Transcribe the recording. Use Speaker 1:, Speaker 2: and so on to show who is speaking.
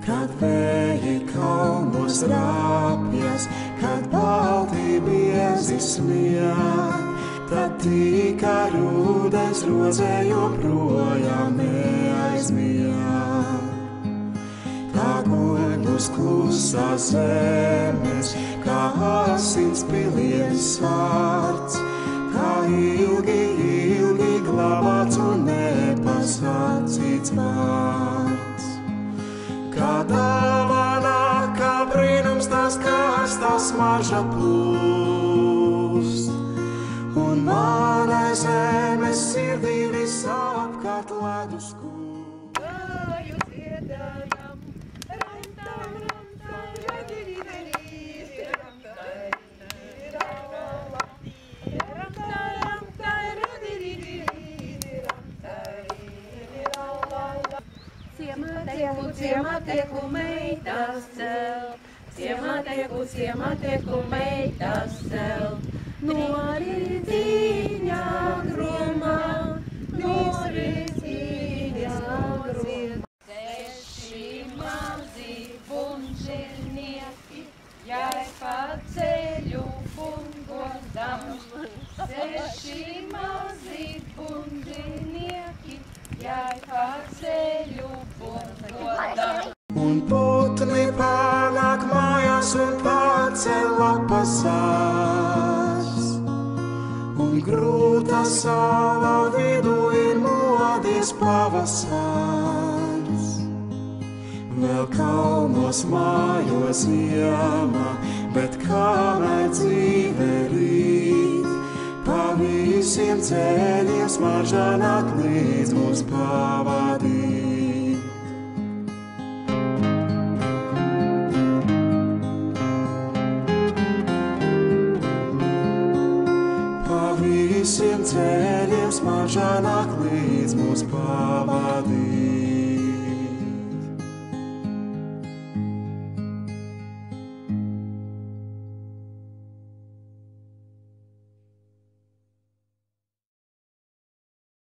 Speaker 1: kad vēji kalnos rāpjas, kad balti biezi snieg, tad tika rūdens rozē joprojām neaizmieg. Tā guļ uz klusās zemes, kā asins piliens svārds, kā ilgi, ilgi glabāts un nepasacīts vārds. Kā dāvana, kā brīnums tās karstā smarža plūst, un manai zemes sirdī visapkārt ledus kūst.
Speaker 2: Ciemateku meitas celt, ciemateku meitas celt, norīdzīņā grumā, norīdzīņā grumā. Seši mazi bunžinieki, jai pa ceļu bungodam, seši mazi bunžinieki, jai pa ceļu bungodam.
Speaker 1: Un putni pārnāk mājās un pārceļ lapas zārs, un grūta sava vidū ir modies pavasars. Vēl kalnos mājos ziema, bet kamēr dzīve rīt, pa visiem ceļiem smarža nāk līdz mūs pavadīt. Visiem ceļiem smarža nāk līdz mūs pavadīt.